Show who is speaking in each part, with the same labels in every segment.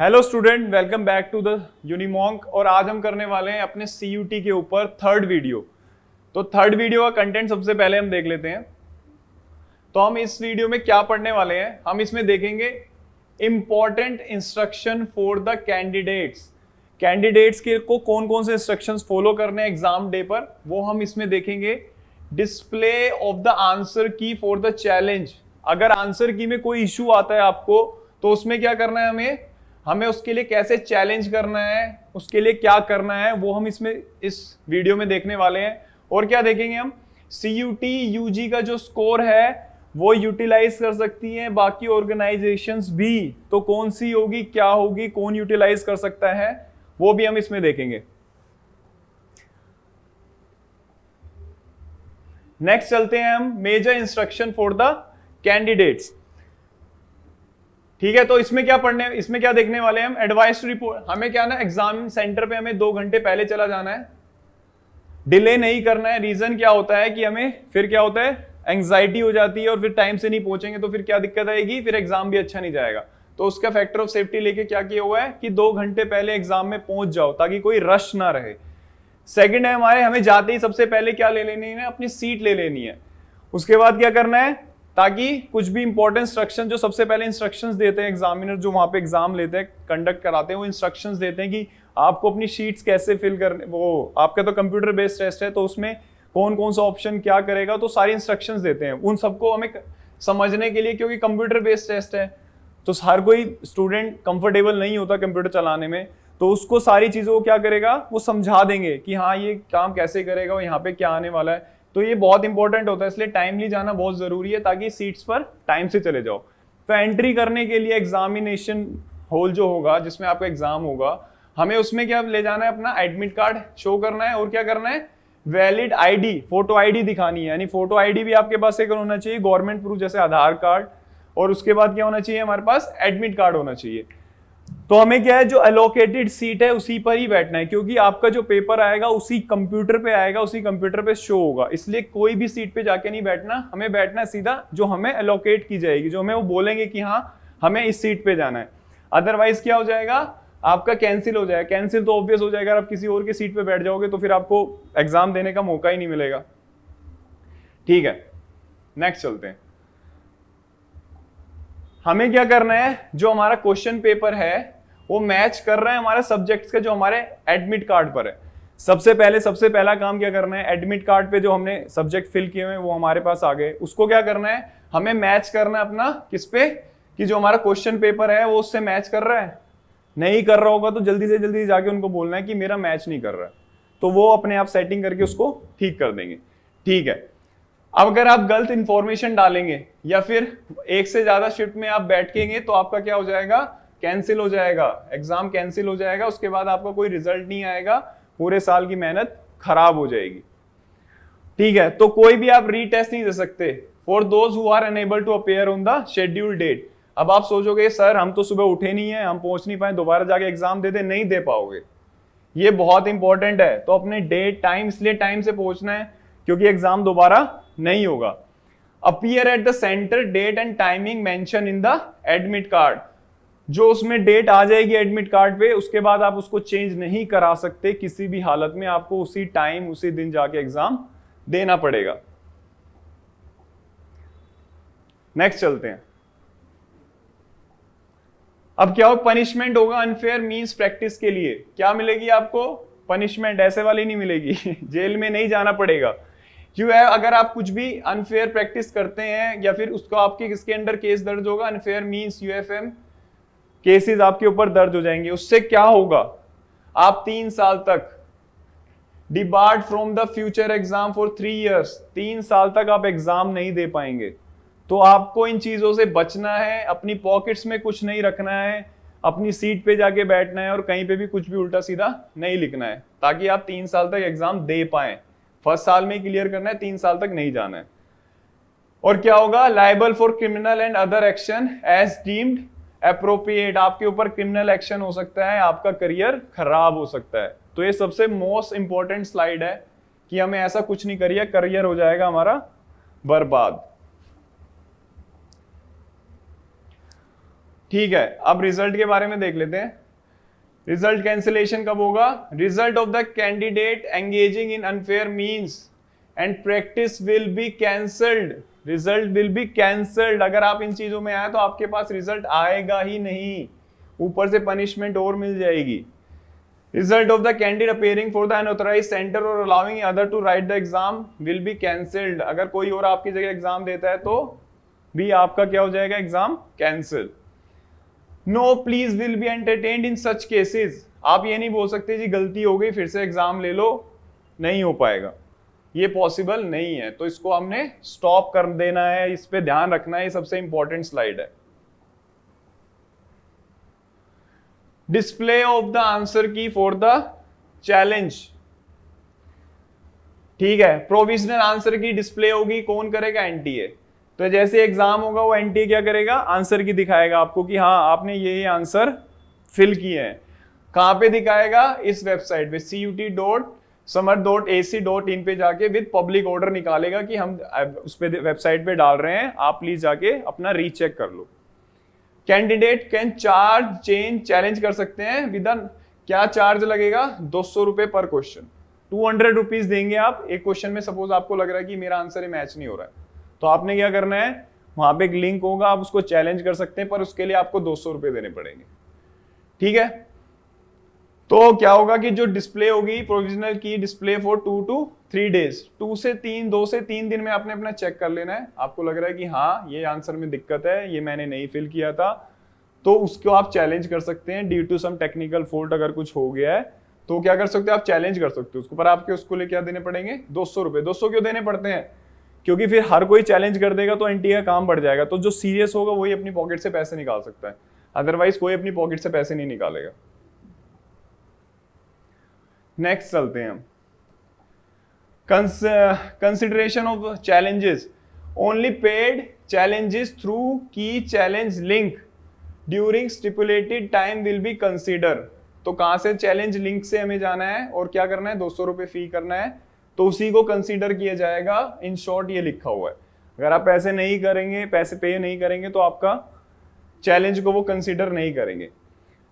Speaker 1: Hello student, welcome back to the Unimonk. और आज हम करने वाले हैं अपने CUT के ऊपर थर्ड वीडियो। तो थर्ड वीडियो का कंटेंट सबसे पहले हम देख लेते हैं। तो हम इस वीडियो में क्या पढ़ने वाले हैं, हम इसमें देखेंगे important instruction for the candidates. Candidates के को कौन कौन से इंस्ट्रक्शंस फॉलो करने हैं एग्जाम डे पर, वो हम इसमें देखेंगे। डिस्प्ले ऑफ द आंसर की फॉर द चैलेंज। अगर आंसर की में कोई इशू आता है आपको, तो उसमें क्या करना है, हमें उसके लिए कैसे चैलेंज करना है, उसके लिए क्या करना है, वो हम इसमें इस वीडियो में देखने वाले हैं। और क्या देखेंगे हम, CUT UG का जो स्कोर है वो यूटिलाइज कर सकती है बाकी ऑर्गेनाइजेशंस भी। तो कौन सी होगी, क्या होगी, कौन यूटिलाइज कर सकता है, वो भी हम इसमें देखेंगे। नेक्स्ट चलते हैं हम major instruction for the candidates. ठीक है, तो इसमें क्या देखने वाले हैं हम, एडवाइस टू रिपोर्ट। हमें क्या ना, एग्जाम सेंटर पे हमें 2 घंटे पहले चला जाना है, डिले नहीं करना है। रीजन क्या होता है कि हमें फिर क्या होता है, एंग्जाइटी हो जाती है और फिर टाइम से नहीं पहुंचेंगे तो फिर क्या दिक्कत आएगी, फिर एग्जाम भी अच्छा नहीं जाएगा। तो उसका फैक्टर ऑफ सेफ्टी लेके क्या किया हुआ है कि 2 घंटे पहले एग्जाम में पहुंच जाओ ताकि कोई रश ना रहे। सेकेंड है हमें जाते ही सबसे पहले क्या ले लेनी है, अपनी सीट ले लेनी है। उसके बाद क्या करना है, ताकि कुछ भी इंपॉर्टेंट इंस्ट्रक्शन, जो सबसे पहले इंस्ट्रक्शंस देते हैं एग्जामिनर, जो वहां पे एग्जाम लेते हैं, कंडक्ट कराते हैं, वो इंस्ट्रक्शंस देते हैं कि आपको अपनी शीट्स कैसे फिल करने। वो आपका तो कंप्यूटर बेस्ड टेस्ट है, तो उसमें कौन कौन सा ऑप्शन क्या करेगा, तो सारी इंस्ट्रक्शंस देते हैं। उन सबको हमें समझने के लिए, क्योंकि कंप्यूटर बेस्ड टेस्ट है तो हर कोई स्टूडेंट कंफर्टेबल नहीं होता कंप्यूटर चलाने में, तो उसको सारी चीजों को क्या करेगा, वो समझा देंगे कि हाँ ये काम कैसे करेगा, और यहाँ पे क्या आने वाला है। तो ये बहुत इंपॉर्टेंट होता है, इसलिए टाइमली जाना बहुत जरूरी है ताकि सीट्स पर टाइम से चले जाओ। तो एंट्री करने के लिए एग्जामिनेशन हॉल जो होगा, जिसमें आपका एग्जाम होगा, हमें उसमें क्या ले जाना है, अपना एडमिट कार्ड शो करना है। और क्या करना है, वैलिड आईडी, फोटो आईडी दिखानी है। यानी फोटो आईडी भी आपके पास एक होना चाहिए, गवर्नमेंट प्रूफ जैसे आधार कार्ड। और उसके बाद क्या होना चाहिए, हमारे पास एडमिट कार्ड होना चाहिए। तो हमें क्या है, जो एलोकेटेड सीट है उसी पर ही बैठना है, क्योंकि आपका जो पेपर आएगा उसी कंप्यूटर पे आएगा, उसी कंप्यूटर पे शो होगा। इसलिए कोई भी सीट पे जाके नहीं बैठना, हमें बैठना है सीधा जो हमें एलोकेट की जाएगी, जो हमें वो बोलेंगे कि हाँ हमें इस सीट पे जाना है। अदरवाइज क्या हो जाएगा, आपका कैंसिल हो जाएगा। कैंसिल तो ऑब्वियस हो जाएगा, आप किसी और के सीट पे बैठ जाओगे तो फिर आपको एग्जाम देने का मौका ही नहीं मिलेगा। ठीक है, नेक्स्ट चलते हैं। हमें क्या करना है, जो हमारा क्वेश्चन पेपर है वो मैच कर रहा है हमारे सब्जेक्ट्स के जो हमारे एडमिट कार्ड पर है। सबसे पहला काम क्या करना है, एडमिट कार्ड पे जो हमने सब्जेक्ट फिल किए हुए हैं वो हमारे पास आ गए, उसको क्या करना है, हमें मैच करना है अपना किस पे, कि जो हमारा क्वेश्चन पेपर है वो उससे मैच कर रहा है। नहीं कर रहा होगा तो जल्दी से जल्दी जाके उनको बोलना है कि मेरा मैच नहीं कर रहा है, तो वो अपने आप सेटिंग करके उसको ठीक कर देंगे। ठीक है, अब अगर आप गलत इंफॉर्मेशन डालेंगे या फिर एक से ज्यादा शिफ्ट में आप बैठेंगे तो आपका क्या हो जाएगा, कैंसिल हो जाएगा, एग्जाम कैंसिल हो जाएगा। उसके बाद आपका कोई रिजल्ट नहीं आएगा, पूरे साल की मेहनत खराब हो जाएगी। ठीक है, तो कोई भी आप रीटेस्ट नहीं दे सकते for those who are unable to appear on the schedule date. अब आप सोचोगे सर हम तो सुबह उठे नहीं है, हम पहुंच नहीं पाए, दोबारा जाके एग्जाम दे दे, नहीं दे पाओगे। ये बहुत इंपॉर्टेंट है, तो अपने डेट टाइम, इसलिए टाइम से पहुंचना है क्योंकि एग्जाम दोबारा नहीं होगा। Appear at the centre, date and timing mention in the admit card. जो उसमें डेट आ जाएगी एडमिट कार्ड पे, उसके बाद आप उसको चेंज नहीं करा सकते किसी भी हालत में, आपको उसी टाइम उसी दिन जाके एग्जाम देना पड़ेगा। नेक्स्ट चलते हैं। अब क्या हो, पनिशमेंट होगा अनफेयर मींस प्रैक्टिस के लिए। क्या मिलेगी आपको, पनिशमेंट ऐसे वाली नहीं मिलेगी जेल में नहीं जाना पड़ेगा। क्यों है, अगर आप कुछ भी अनफेयर प्रैक्टिस करते हैं या फिर उसको आपके किसके अंडर केस दर्ज होगा, अनफेयर मींस UFM केसेस आपके ऊपर दर्ज हो जाएंगे। उससे क्या होगा, आप 3 साल तक debarred from the future exam for 3 years, 3 साल तक आप एग्जाम नहीं दे पाएंगे। तो आपको इन चीजों से बचना है, अपनी पॉकेट्स में कुछ नहीं रखना है, अपनी सीट पे जाके बैठना है और कहीं पे भी कुछ भी उल्टा सीधा नहीं लिखना है, ताकि आप 3 साल तक एग्जाम दे पाए। फर्स्ट साल में क्लियर करना है, 3 साल तक नहीं जाना है। और क्या होगा, liable for criminal and other action as deemed appropriate. आपके ऊपर क्रिमिनल एक्शन हो सकता है, आपका करियर खराब हो सकता है। तो ये सबसे मोस्ट इंपॉर्टेंट स्लाइड है कि हमें ऐसा कुछ नहीं करिए, करियर हो जाएगा हमारा बर्बाद। ठीक है, अब रिजल्ट के बारे में देख लेते हैं। रिजल्ट कैंसिलेशन कब होगा? Result of the candidate engaging in unfair means and practice will be cancelled. Result will be cancelled. अगर आप इन चीजों में आए तो आपके पास रिजल्ट आएगा ही नहीं, ऊपर से पनिशमेंट और मिल जाएगी। Result of the candidate appearing for the unauthorized center or allowing other to write the exam will be cancelled। अगर कोई और आपकी जगह एग्जाम देता है तो भी आपका क्या हो जाएगा? Exam cancel. No pleas will be entertained in such cases. आप ये नहीं बोल सकते जी गलती हो गई फिर से एग्जाम ले लो, नहीं हो पाएगा, ये पॉसिबल नहीं है। तो इसको हमने स्टॉप कर देना है, इस पे ध्यान रखना है, ये सबसे इंपॉर्टेंट स्लाइड है। डिस्प्ले ऑफ द आंसर की फॉर द चैलेंज। ठीक है, प्रोविजनल आंसर की डिस्प्ले होगी, कौन करेगा? एनटीए। तो जैसे एग्जाम होगा वो एनटीए क्या करेगा? आंसर की दिखाएगा आपको कि हाँ आपने ये आंसर फिल किए हैं। कहां पे दिखाएगा? इस वेबसाइट पे CUT.samar.ac.in पे जाके विद पब्लिक ऑर्डर निकालेगा कि हम उस पे वेबसाइट पे डाल रहे हैं, आप प्लीज जाके अपना रीचेक कर लो। Candidate can charge change, challenge कर सकते हैं विद क्या चार्ज लगेगा? 200 रुपए पर क्वेश्चन, 200 रुपीज देंगे आप एक क्वेश्चन में। सपोज आपको लग रहा है कि मेरा आंसर मैच नहीं हो रहा है, तो आपने क्या करना है, वहां पे एक लिंक होगा, आप उसको चैलेंज कर सकते हैं, पर उसके लिए आपको 200 रुपए देने पड़ेंगे। ठीक है, तो क्या होगा कि जो डिस्प्ले होगी प्रोविजनल की डिस्प्ले फॉर 2 to 3 days, 2 से 3 दिन में आपने अपना चेक कर लेना है। आपको लग रहा है कि हाँ ये आंसर में दिक्कत है, ये मैंने नहीं फिल किया था, तो उसको आप चैलेंज कर सकते हैं due to some technical fault. अगर कुछ हो गया है तो क्या कर सकते हो, आप चैलेंज कर सकते हो उसको, पर आपके उसको लिए क्या देने पड़ेंगे? 200 रुपए। 200 क्यों देने पड़ते हैं? क्योंकि फिर हर कोई चैलेंज कर देगा तो एनटीए का काम बढ़ जाएगा। तो जो सीरियस होगा वही अपनी पॉकेट से पैसे निकाल सकता है, अदरवाइज कोई अपनी पॉकेट से पैसे नहीं निकालेगा। नेक्स्ट चलते हैं हम। Consideration of challenges. Only paid challenges through की challenge link during stipulated time will be consider. तो कहां से? चैलेंज लिंक से हमें जाना है और क्या करना है? 200 रुपए फी करना है, तो उसी को कंसीडर किया जाएगा। इन शॉर्ट ये लिखा हुआ है। अगर आप पैसे नहीं करेंगे, पैसे पे नहीं करेंगे, तो आपका चैलेंज को वो कंसीडर नहीं करेंगे।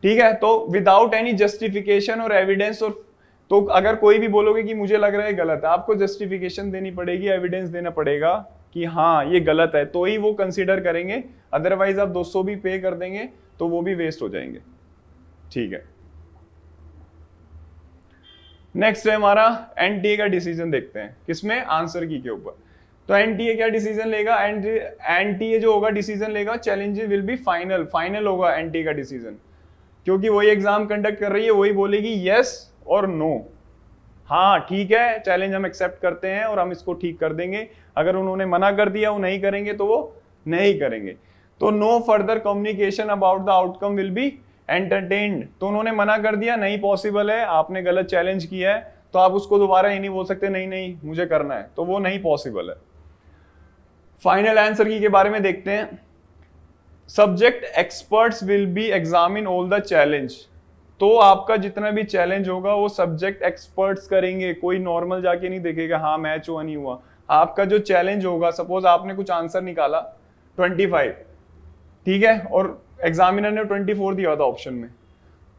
Speaker 1: ठीक है, तो विदाउट एनी जस्टिफिकेशन और एविडेंस, और तो अगर कोई भी बोलोगे कि मुझे लग रहा है गलत है, आपको जस्टिफिकेशन देनी पड़ेगी, एविडेंस देना पड़ेगा कि हाँ ये गलत है, तो ही वो कंसीडर करेंगे। अदरवाइज आप 200 भी पे कर देंगे तो वो भी वेस्ट हो जाएंगे। ठीक है, नेक्स्ट है हमारा एनटीए का डिसीजन। देखते हैं किसमें? आंसर की के ऊपर। तो एनटीए क्या डिसीजन लेगा? एनटीए जो होगा डिसीजन लेगा, challenge will be final. Final होगा एनटीए का डिसीजन, क्योंकि वही एग्जाम कंडक्ट कर रही है, वही बोलेगी यस और नो। हाँ ठीक है, चैलेंज हम एक्सेप्ट करते हैं और हम इसको ठीक कर देंगे। अगर उन्होंने मना कर दिया वो नहीं करेंगे तो वो नहीं करेंगे। तो no further communication about the outcome will be entertained. तो उन्होंने मना कर दिया, नहीं पॉसिबल है, आपने गलत चैलेंज किया है, तो आप उसको दोबारा ये नहीं बोल सकते नहीं नहीं मुझे करना है, तो वो नहीं पॉसिबल है। फाइनल आंसर की के बारे में देखते हैं। Subject experts will be examine all the challenge. तो आपका जितना भी चैलेंज होगा वो सब्जेक्ट एक्सपर्ट्स करेंगे, कोई नॉर्मल जाके नहीं देखेगा हाँ मैच हुआ नहीं हुआ। आपका जो चैलेंज होगा, सपोज आपने कुछ आंसर निकाला 25, ठीक है, और एग्जामिनर ने 24 दिया था ऑप्शन में,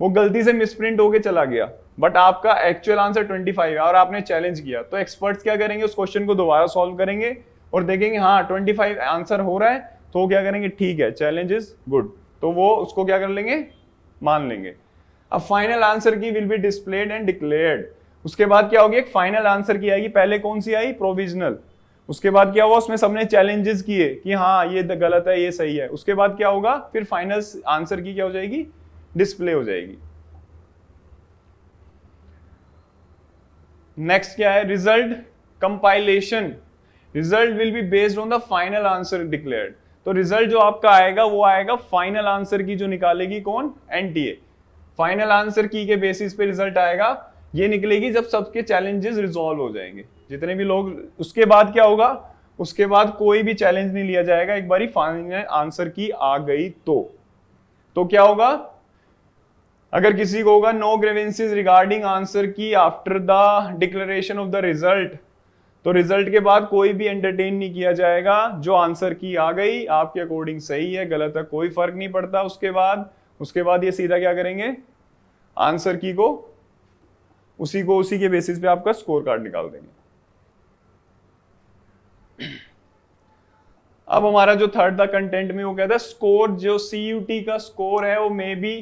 Speaker 1: वो गलती से मिसप्रिंट होके चला गया, बट आपका एक्चुअल आंसर 25 है और आपने चैलेंज किया, तो एक्सपर्ट्स क्या करेंगे? उस क्वेश्चन को दोबारा सॉल्व करेंगे और देखेंगे हाँ 25 आंसर हो रहा है, तो क्या करेंगे? ठीक है, चैलेंज इज गुड, तो वो उसको क्या कर लेंगे? मान लेंगे। अब फाइनल आंसर की will be displayed and declared. उसके बाद क्या होगी? एक फाइनल आंसर की आएगी। पहले कौन सी आई? प्रोविजनल। उसके बाद क्या हुआ? उसमें सबने चैलेंजेस किए कि हाँ ये गलत है, ये सही है। उसके बाद क्या होगा? फिर फाइनल आंसर की क्या हो जाएगी? डिस्प्ले हो जाएगी। नेक्स्ट क्या है? Result compilation. Result will be based on the final answer declared. तो रिजल्ट जो आपका आएगा वो आएगा फाइनल आंसर की, जो निकालेगी कौन? एनटीए। फाइनल आंसर की के बेसिस पे रिजल्ट आएगा, ये निकलेगी जब सबके चैलेंजेस रिजॉल्व हो जाएंगे, जितने भी लोग। उसके बाद क्या होगा? उसके बाद कोई भी चैलेंज नहीं लिया जाएगा, एक बारी फाइनल आंसर की आ गई तो क्या होगा? अगर किसी को होगा नो ग्रीवेंसेस रिगार्डिंग आंसर की after the declaration of the result, तो रिजल्ट के बाद कोई भी एंटरटेन नहीं किया जाएगा। जो आंसर की आ गई आपके अकॉर्डिंग सही है गलत है कोई फर्क नहीं पड़ता। उसके बाद ये सीधा क्या करेंगे, आंसर की को उसी के बेसिस पे आपका स्कोर कार्ड निकाल देंगे। अब हमारा जो थर्ड था कंटेंट में वो कहता है स्कोर, जो CUT का स्कोर है वो may be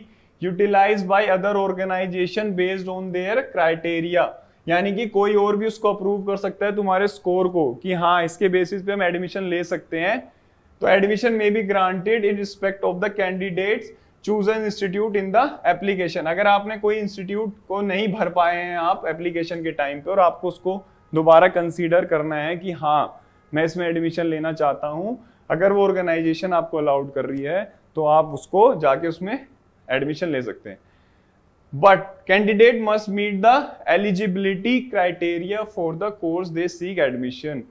Speaker 1: utilise by other organisation based on their criteria, यानी कि कोई और भी उसको अप्रूव कर सकता है तुम्हारे स्कोर को कि हाँ इसके बेसिस पे हम एडमिशन ले सकते हैं। तो admission may be granted in respect of the candidates choose an institute in the application. अगर आपने कोई इंस्टीट्यूट को नहीं भर पाए हैं आप एप्लीकेशन के टाइम पे और आपको उसको दोबारा कंसीडर करना है कि हाँ मैं इसमें एडमिशन लेना चाहता हूं, अगर वो ऑर्गेनाइजेशन आपको अलाउड कर रही है तो आप उसको जाके उसमें एडमिशन ले सकते हैं। But candidate must meet the eligibility criteria for the course they seek admission.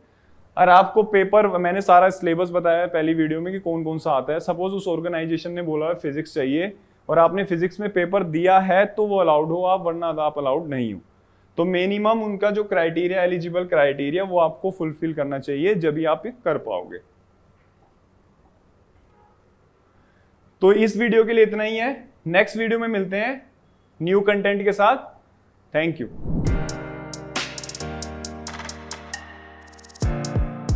Speaker 1: और आपको पेपर, मैंने सारा सिलेबस बताया है पहली वीडियो में कि कौन कौन सा आता है। सपोज उस ऑर्गेनाइजेशन ने बोला है फिजिक्स चाहिए और आपने फिजिक्स में पेपर दिया है तो वो अलाउड हो आप, वरना आप अलाउड नहीं हो। तो मिनिमम उनका जो क्राइटेरिया, एलिजिबल क्राइटेरिया, वो आपको फुलफिल करना चाहिए जब ही आप ये कर पाओगे। तो इस वीडियो के लिए इतना ही है। नेक्स्ट वीडियो में मिलते हैं न्यू कंटेंट के साथ। Thank you.